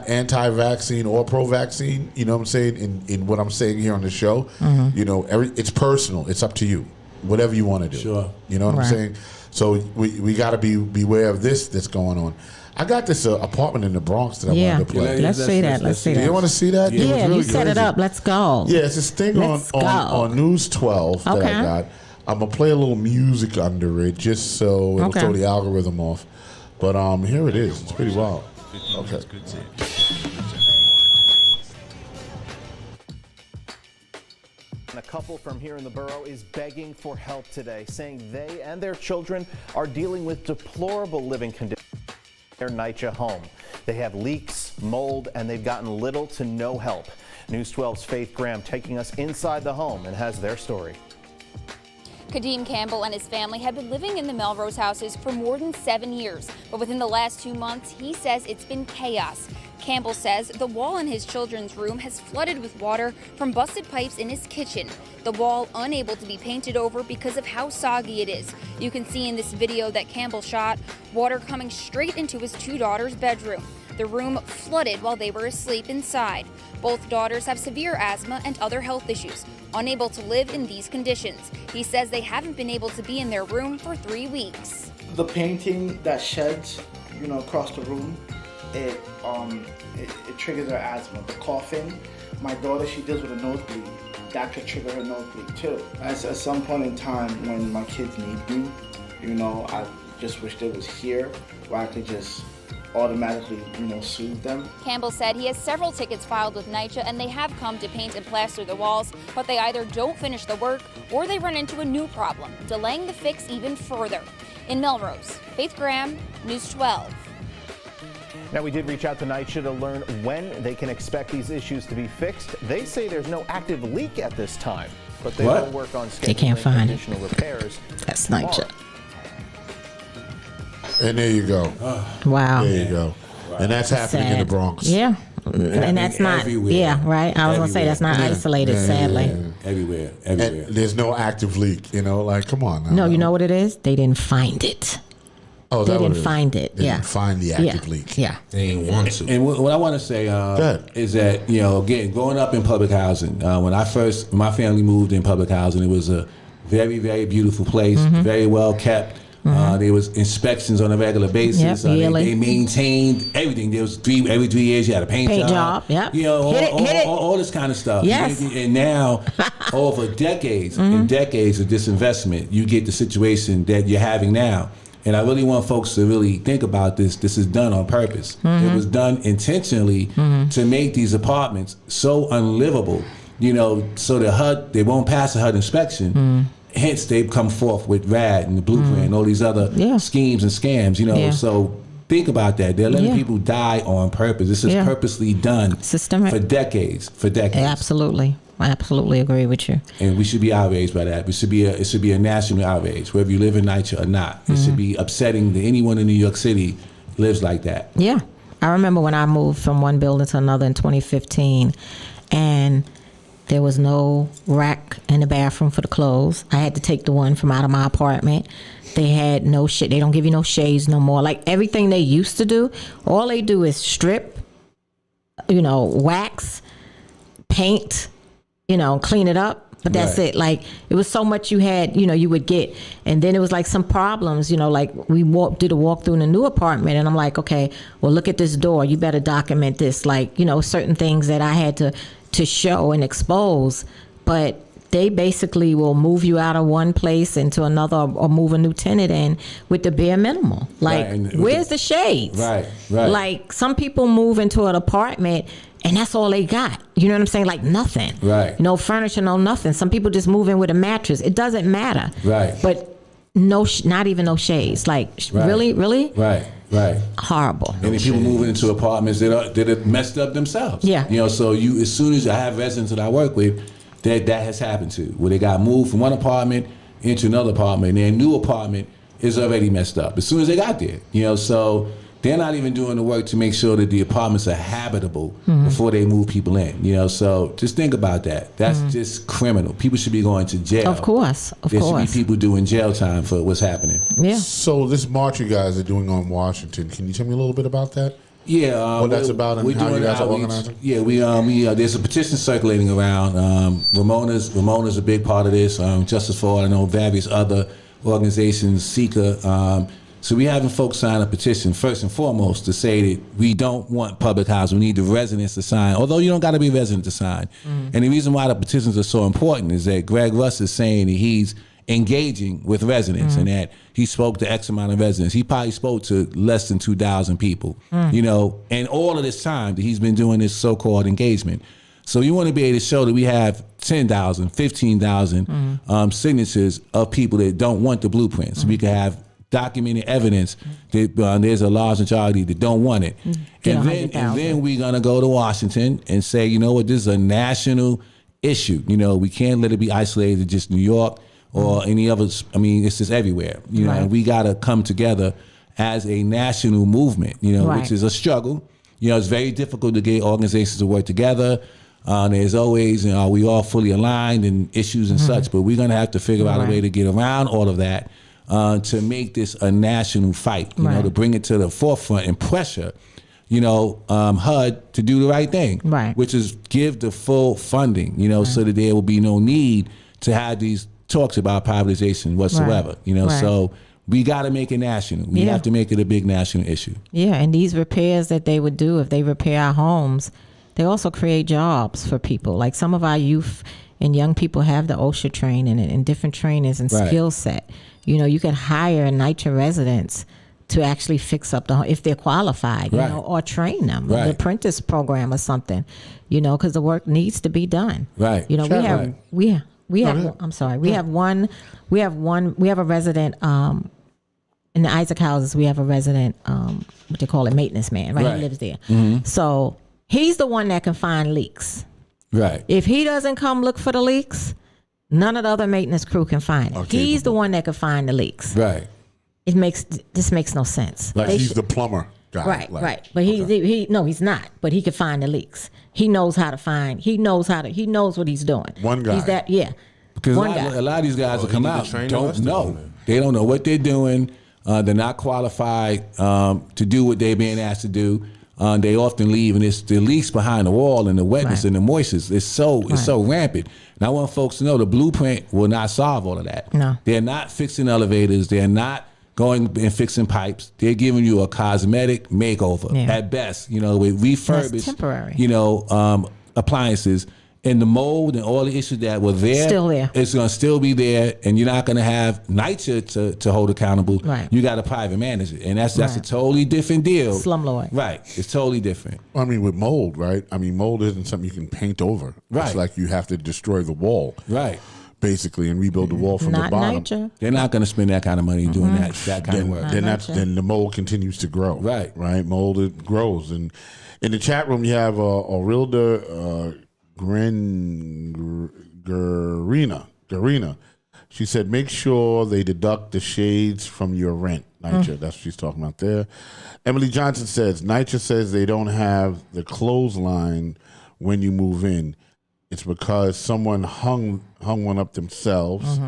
anti-vaccine or pro-vaccine, you know what I'm saying, in what I'm saying here on the show. It's personal. It's up to you. Whatever you want to do. Sure. You know what I'm saying? So we got to beware of this that's going on. I got this apartment in the Bronx that I wanted to play. Let's see that. Do you want to see that? Yeah, really you set it up. Let's go. Yeah, it's this thing on News 12 that I got. I'm going to play a little music under it just so it'll throw the algorithm off. But here it is. It's pretty wild. Okay. A couple from here in the borough is begging for help today, saying they and their children are dealing with deplorable living conditions in their Nycha home. They have leaks, mold, and they've gotten little to no help. News 12's Faith Graham taking us inside the home and has their story. Kadeem Campbell and his family have been living in the Melrose houses for more than 7 years, but within the last 2 months, he says it's been chaos. Campbell says the wall in his children's room has flooded with water from busted pipes in his kitchen. The wall unable to be painted over because of how soggy it is. You can see in this video that Campbell shot water coming straight into his 2 daughters' bedroom. The room flooded while they were asleep inside. Both daughters have severe asthma and other health issues, unable to live in these conditions. He says they haven't been able to be in their room for 3 weeks. The painting that sheds, across the room, it triggers her asthma. The coughing, my daughter, she deals with a nosebleed. That could trigger her nosebleed too. At some point in time when my kids need me, I just wish they was here where I could just automatically, soothe them. Campbell said he has several tickets filed with Nycha and they have come to paint and plaster the walls, but they either don't finish the work or they run into a new problem, delaying the fix even further. In Melrose, Faith Graham, News 12. Now, we did reach out to Nycha to learn when they can expect these issues to be fixed. They say there's no active leak at this time, but they will work on scheduling additional repairs. That's Nycha. And there you go. Wow. There you go. Wow. And that's happening in the Bronx. Yeah. And that's not everywhere. Yeah, right. I was going to say that's not isolated, sadly. Everywhere. And there's no active leak, come on now. No, you know what it is? They didn't find it. Oh, they didn't find it. They didn't find the active leak. Yeah. They didn't want to. And what I want to say is that, again, growing up in public housing, when my family moved in public housing, it was a very, very beautiful place, very well kept. There was inspections on a regular basis. They maintained everything. There was every 3 years you had a paint job. Yep. All this kind of stuff. Yes. And now, over decades and decades of disinvestment, you get the situation that you're having now. And I really want folks to really think about this. This is done on purpose. It was done intentionally to make these apartments so unlivable, so the HUD, they won't pass a HUD inspection. hence they've come forth with RAD and the Blueprint and all these other schemes and scams, you know. So think about that. They're letting people die on purpose. This is purposely done for decades. Absolutely. I absolutely agree with you. And we should be outraged by that. It should be a national outrage, whether you live in Nycha or not. It should be upsetting to anyone in New York City lives like that. Yeah. I remember when I moved from one building to another in 2015, and there was no rack in the bathroom for the clothes. I had to take the one from out of my apartment. They had no shit. They don't give you no shades no more. Like everything they used to do, all they do is strip, wax, paint, clean it up. But that's it. Like, it was so much you had, you would get. And then it was like some problems, like we did a walkthrough in the new apartment. And I'm like, okay, well, look at this door. You better document this. Like, certain things that I had to show and expose. But they basically will move you out of one place into another, or move a new tenant in with the bare minimal. Like, where's the shades? Right. Like, some people move into an apartment and that's all they got. You know what I'm saying? Like nothing. Right. No furniture, no nothing. Some people just move in with a mattress. It doesn't matter. Right. But not even no shades. Like, really? Right. Horrible. And then people moving into apartments that are messed up themselves. Yeah. So as soon as I have residents that I work with, that has happened to, where they got moved from one apartment into another apartment, and their new apartment is already messed up as soon as they got there. So they're not even doing the work to make sure that the apartments are habitable before they move people in. So just think about that. That's just criminal. People should be going to jail. Of course. There should be people doing jail time for what's happening. Yeah. So this march you guys are doing on Washington, can you tell me a little bit about that? Yeah, what that's about and how you guys are organizing? Yeah, we there's a petition circulating around. Ramona's a big part of this. Justice for All, I know various other organizations, Seeker. So we having folks sign a petition first and foremost to say that we don't want public housing. We need the residents to sign, although you don't got to be a resident to sign. And the reason why the petitions are so important is that Greg Russ is saying that he's engaging with residents and that he spoke to X amount of residents. He probably spoke to less than 2,000 people, and all of this time that he's been doing this so-called engagement. So you want to be able to show that we have 10,000, 15,000 signatures of people that don't want the blueprint. So we can have documented evidence that there's a large majority that don't want it. And then we're going to go to Washington and say, you know what, this is a national issue. We can't let it be isolated to just New York or any others. I mean, it's just everywhere. And we got to come together as a national movement, which is a struggle. It's very difficult to get organizations to work together. There's always, we all fully aligned in issues and such, but we're going to have to figure out a way to get around all of that. To make this a national fight, to bring it to the forefront and pressure, HUD to do the right thing, which is give the full funding, so that there will be no need to have these talks about privatization whatsoever, So we got to make it national. We have to make it a big national issue. Yeah, and these repairs that they would do, if they repair our homes, they also create jobs for people. Like some of our youth and young people have the OSHA training and different trainings and skill set. You can hire Nycha residents to actually fix up the home if they're qualified, or train them, the apprentice program or something, because the work needs to be done. Right. We have a resident in the Isaac houses. We have a resident, what they call it, maintenance man, right? He lives there. So he's the one that can find leaks. Right. If he doesn't come look for the leaks, none of the other maintenance crew can find it. Okay. He's the one that can find the leaks. Right. This makes no sense. Like he's the plumber guy. Right. But he's not. But he can find the leaks. He knows how to find. He knows what he's doing. One guy. He's that. Yeah. Because a lot of these guys that come out don't know. They don't know what they're doing. They're not qualified to do what they're being asked to do. They often leave, and it's the leaks behind the wall and the wetness and the moisture. It's so rampant. And I want folks to know the blueprint will not solve all of that. No. They're not fixing elevators. They're not going and fixing pipes. They're giving you a cosmetic makeover at best. With refurbished, temporary. Appliances. And the mold and all the issues that were there, still there. It's going to still be there, and you're not going to have Nycha to hold accountable. Right. You got a private manager, and that's a totally different deal. Slumlord. Right. It's totally different. I mean, with mold, right? I mean, mold isn't something you can paint over. Right. It's like you have to destroy the wall. Right. basically, and rebuild the wall from the bottom. Nycha. They're not going to spend that kind of money doing that kind of work. Then the mold continues to grow. Right. Mold, it grows. And in the chat room, you have Arilda Garina. She said, make sure they deduct the shades from your rent. Nycha, that's what she's talking about there. Emily Johnson says, Nycha says they don't have the clothesline when you move in. It's because someone hung one up themselves.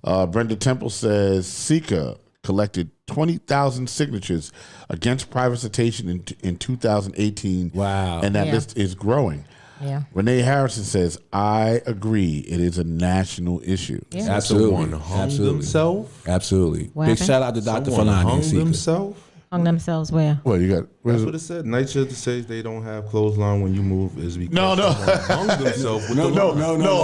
Brenda Temple says, Sika collected 20,000 signatures against privatization in 2018. Wow. And that list is growing. Yeah. Renee Harrison says, I agree. It is a national issue. Yeah. Absolutely. Someone hung Absolutely. themselves? Absolutely. What Big happened? shout out to Dr. Someone Falani. hung and Sika. themselves? Hung themselves where? Well, you got. That's what it said. Nycha says they don't have clothesline when you move is because No. someone hung themselves with the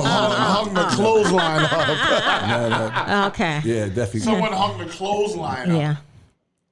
Hung the clothesline up. Okay. Yeah, definitely. Someone hung the clothesline up. Yeah.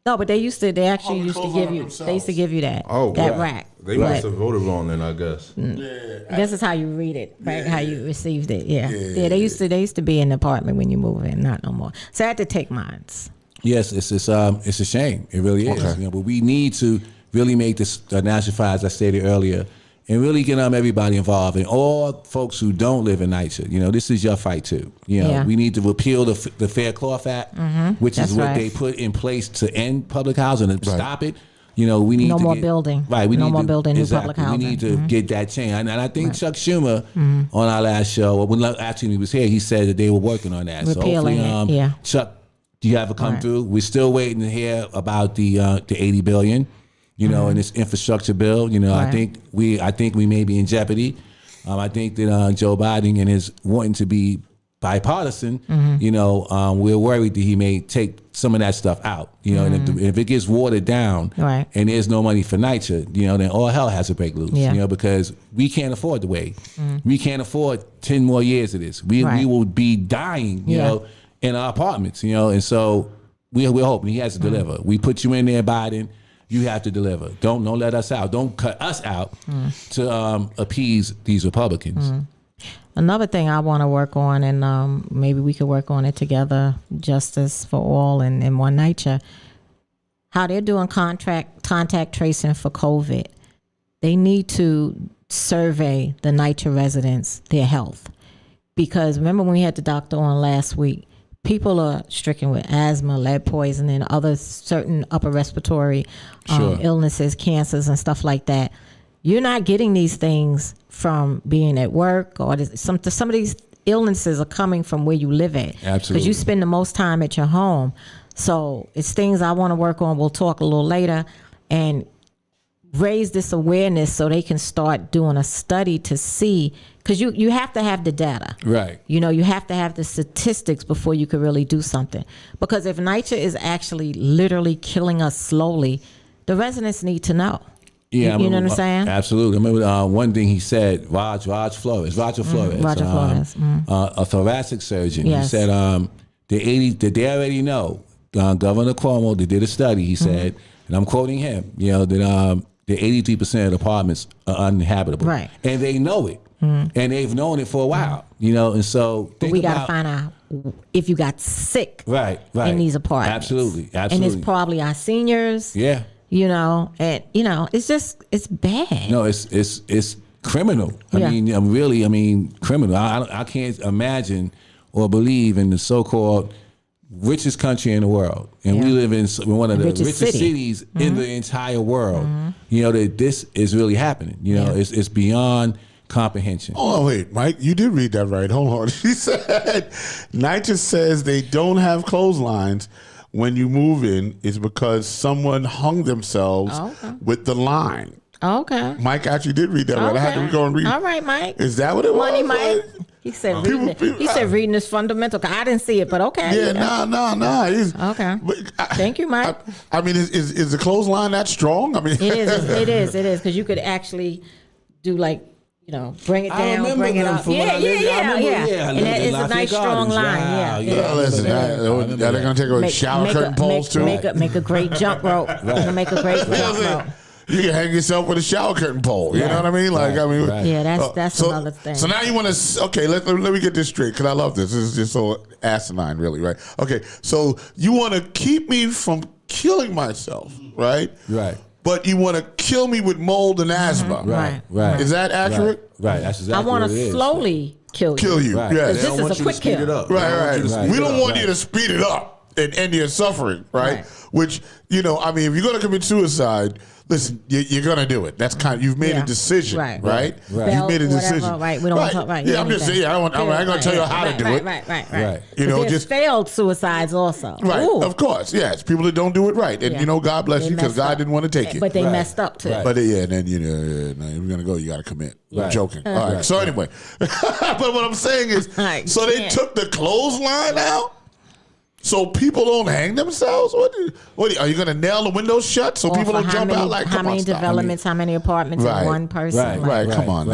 No, but they actually the used to clothes give on you. themselves. They used to give you that. Oh, that wow. rack. They must have voted wrong then, I guess. This is how you read it, right? How you received it. Yeah. They used to be in the apartment when you move in, not no more. So I had to take mines. Yes, it's a shame. It really is. Okay. But we need to really make this a national fire, as I stated earlier, and really get everybody involved. And all folks who don't live in Nycha, this is your fight too. We need to repeal the Fair Cloth Act, which is what they put in place to end public housing and stop it. We need no to more get, building. Right, we no need more to, building new exactly, public housing. We need to get that change. And I think Chuck Schumer on our last show, when he was here, he said that they were working on that. Repealing so hopefully, it, Chuck, do you have it come through? We're still waiting to hear about the $80 billion, in this infrastructure bill. I think we may be in jeopardy. I think that Joe Biden and his wanting to be bipartisan, we're worried that he may take some of that stuff out. And if it gets watered down and there's no money for Nycha, then all hell has to break loose. Because we can't afford to wait. We can't afford 10 more years of this. We will be dying, in our apartments, and so we're hoping he has to deliver. We put you in there, Biden. You have to deliver. Don't let us out. Don't cut us out to appease these Republicans. Another thing I want to work on, and maybe we could work on it together, Justice for All and One Nycha, how they're doing contact tracing for COVID. They need to survey the Nycha residents, their health. Because remember when we had the doctor on last week, people are stricken with asthma, lead poisoning, other certain upper respiratory illnesses, cancers, and stuff like that. You're not getting these things from being at work, or some of these illnesses are coming from where you live at. Absolutely. Because you spend the most time at your home. So it's things I want to work on. We'll talk a little later and raise this awareness so they can start doing a study to see, because you have to have the data. Right. You have to have the statistics before you could really do something. Because if Nycha is actually literally killing us slowly, the residents need to know. Yeah, you know what I'm saying? Absolutely. I remember one thing he said, Roger Flores, Roger Flores, a thoracic surgeon. Yes. He said they already know. Governor Cuomo, they did a study. He said, and I'm quoting him, that the 83% of the apartments are uninhabitable, right? And they know it, and they've known it for a while, and so we got to find out if you got sick, right, in these apartments. Absolutely. And it's probably our seniors, and it's bad. No, it's criminal. I mean, criminal. I can't imagine or believe in the so-called richest country in the world, and we live in one of the richest cities in the entire world. That this is really happening. It's beyond comprehension. Oh wait, Mike, you did read that right. Hold on. She said, Nycha says they don't have clotheslines when you move in is because someone hung themselves with the line. Okay. Mike actually did read that right. I had to go and read. All right, Mike. Is that what it Money, was? Mike. He said reading is fundamental. I didn't see it, but okay. Yeah, nah. Okay. Thank you, Mike. I mean, is the clothesline that strong? I mean, it is, because you could actually do bring it down, bring it up. Yeah. And it's a nice strong line. Listen, they're gonna take a shower curtain poles too. Make a great jump rope. Make a great jump rope. You can hang yourself with a shower curtain pole. You know what I mean? Like, I mean, Yeah, that's another thing. So now you want to, okay, let me get this straight, because I love this. This is just so asinine, really, right? Okay, so you want to keep me from killing myself, right? Right. But you want to kill me with mold and asthma. Right. Is that accurate? Right. That's exactly I want what it to is. slowly kill you. Right. Yes. This is a quick kill. Right. We don't want you Right. to speed it up and end your suffering, right? Which, I mean, if you're going to commit suicide, listen, you're going to do it. That's you've made a decision, right? You've made a decision. Right. We don't want to talk about Yeah, I'm just saying, I'm not going to tell you how to do it. Right. There's just failed suicides also. Right, Ooh. of course, yes. People that don't do it right. And, God bless you, because God didn't want to take you. But they messed up too. But and then, if you're going to go, you got to commit. I'm joking. All right, so anyway. But what I'm saying is, so they took the clothesline out? So people don't hang themselves? What are you going to nail the windows shut so people don't jump out like, how many developments, how many apartments in one person? Right. Come on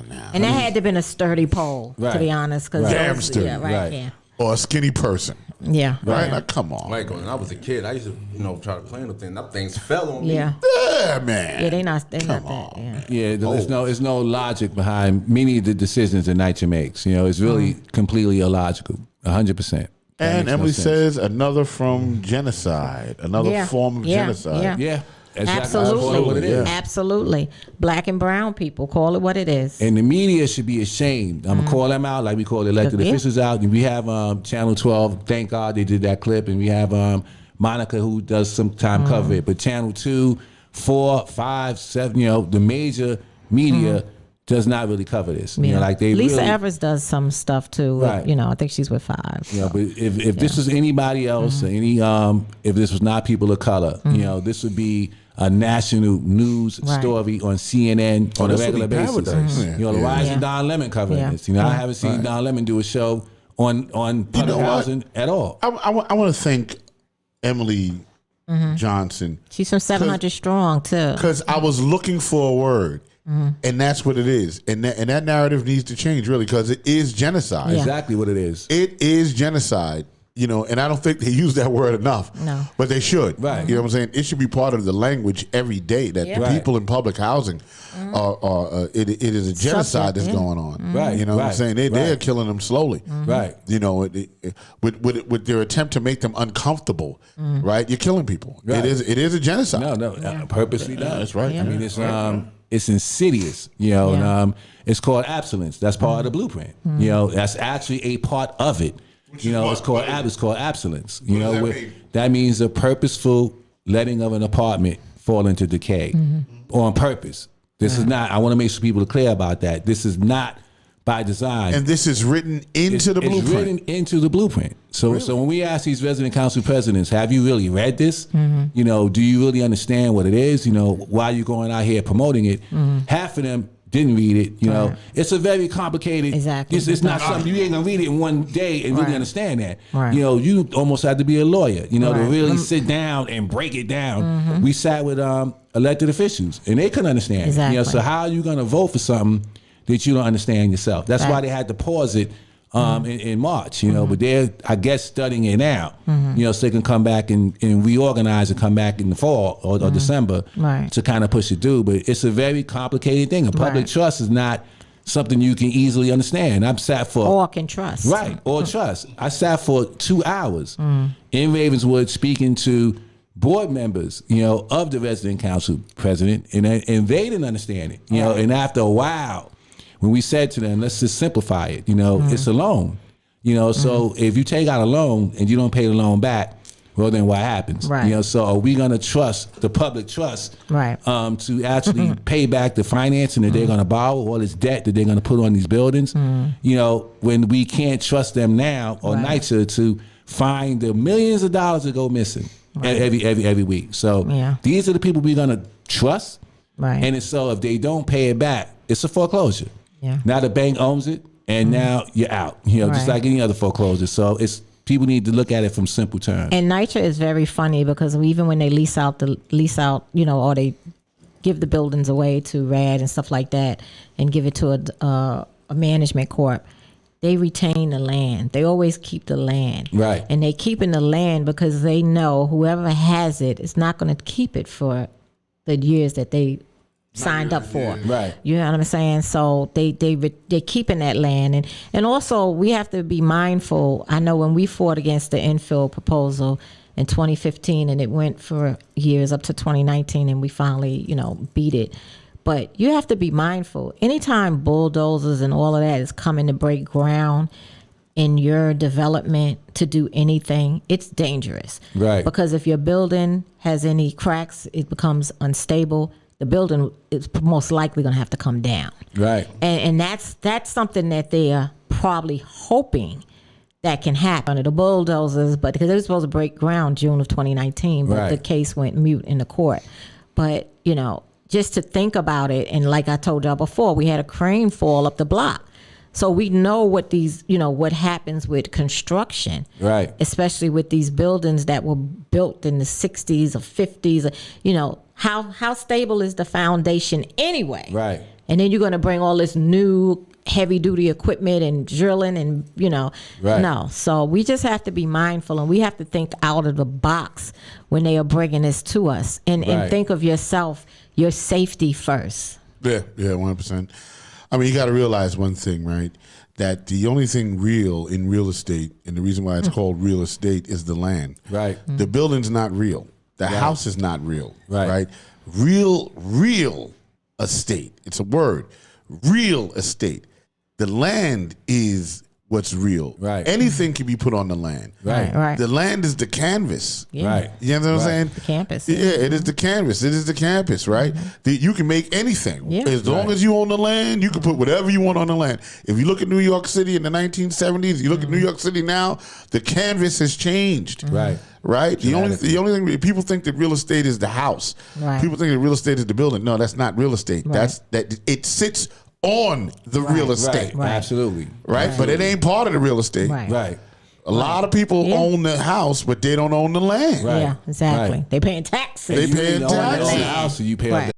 now. And that had to have been a sturdy pole, to be honest. Damn sturdy. Yeah. Or a skinny person. Yeah. Right? Now, come on. Like when I was a kid, I used to try to play them things. That things fell on me. Yeah. Yeah, man. Yeah, they're not that. Yeah, there's no logic behind many of the decisions that Nycha makes. It's really completely illogical, 100%. And Emily says another from genocide, another form of genocide. Yeah. Absolutely. What it is. Absolutely. Black and brown people, call it what it is. And the media should be ashamed. I'm going to call them out like we call elected officials out. And we have Channel 12, thank God they did that clip. And we have Monica who does some time cover it. But Channel 2, 4, 5, 7, the major media does not really cover this. Like they Lisa really, Evers does some stuff too. Right. I think she's with 5. But if this was anybody else, or any if this was not people of color, this would be a national news story on CNN on a regular basis. The rise of Don Lemon covering this. I haven't seen Don Lemon do a show on public housing at all. I want to thank Emily Johnson. She's from 700 Strong too. Because I was looking for a word. And that's what it is. And that narrative needs to change, really, because it is genocide. Exactly what it is. It is genocide, and I don't think they use that word enough. No. But they should. Right. You know what I'm saying? It should be part of the language every day that the people in public housing it is a genocide that's going on. Right. You know what I'm saying? They are killing them slowly. Right. With their attempt to make them uncomfortable, right? You're killing people. Right. It is a genocide. No, purposely done. That's right. I mean, it's insidious, and it's called abstinence. That's part of the blueprint. That's actually a part of it. It's called abstinence. That means a purposeful letting of an apartment fall into decay on purpose. This is not. I want to make sure people are clear about that. This is not by design. And this is written into the blueprint. It's written into the blueprint. So when we ask these resident council presidents, have you really read this? Do you really understand what it is? Why you going out here promoting it? Half of them didn't read it. It's a very complicated. Exactly. It's not something you ain't gonna read it in one day and really understand that. Right. You almost have to be a lawyer. To really sit down and break it down. We sat with elected officials and they couldn't understand. Exactly. So how are you gonna vote for something that you don't understand yourself? That's why they had to pause it in March, but they're, I guess, studying it now, so they can come back and reorganize and come back in the fall or December to kind of push it through. But it's a very complicated thing. And public trust is not something you can easily understand. I've sat for... Or can trust. Right, or trust. I sat for 2 hours in Ravenswood speaking to board members, of the resident council president, and they didn't understand it, and after a while, when we said to them, let's just simplify it, it's a loan, so if you take out a loan and you don't pay the loan back, well, then what happens? Right. So are we going to trust the public trust to actually pay back the financing that they're going to borrow, all this debt that they're going to put on these buildings, when we can't trust them now or Nycha to find the millions of dollars that go missing every week. So these are the people we're going to trust. Right. And so if they don't pay it back, it's a foreclosure. Yeah. Now the bank owns it, and now you're out. Just like any other foreclosure. So it's people need to look at it from simple terms. And Nycha is very funny because even when they lease out, or they give the buildings away to RAD and stuff like that, and give it to a management corp, they retain the land. They always keep the land. Right. And they keeping the land because they know whoever has it is not going to keep it for the years that they signed up for. Right. You know what I'm saying? So they're keeping that land, and also we have to be mindful. I know when we fought against the infill proposal in 2015, and it went for years up to 2019, and we finally, beat it. But you have to be mindful. Anytime bulldozers and all of that is coming to break ground in your development to do anything, it's dangerous. Right. Because if your building has any cracks, it becomes unstable. The building is most likely going to have to come down. Right. And that's something that they are probably hoping that can happen under the bulldozers, but because they were supposed to break ground June of 2019, but Right. the case went mute in the court. But, just to think about it, and like I told y'all before, we had a crane fall up the block. So we know what what happens with construction. Right. Especially with these buildings that were built in the 60s or 50s, how stable is the foundation anyway? Right. And then you're going to bring all this new heavy duty equipment and drilling and, Right. no. So we just have to be mindful, and we have to think out of the box when they are bringing this to us, and Right. think of yourself, your safety first. Yeah, 100%. I mean, you got to realize one thing, right? That the only thing real in real estate, and the reason why it's called real estate, is the land. Right. The building's not real. The house is not real. Right. Real estate. It's a word. Real estate. The land is what's real. Right. Anything can be put on the land. Right. The land is the canvas. Yeah. Right. You know what I'm saying? The campus. Yeah, it is the canvas. It is the campus, right? You can make anything. Yeah. As long as you own the land, you can put whatever you want on the land. If you look at New York City in the 1970s, you look at New York City now, the canvas has changed. Right. Right? The only thing people think that real estate is the house. Right. People think that real estate is the building. No, that's not real estate. Right. That it sits on the real estate. Right. Absolutely. Right? But it ain't part of the real estate. Right. Right. A lot of people own the house, but they don't own the land. Right. Yeah, exactly. Right. They paying taxes. They You paying either own your own taxes. house or you pay Right.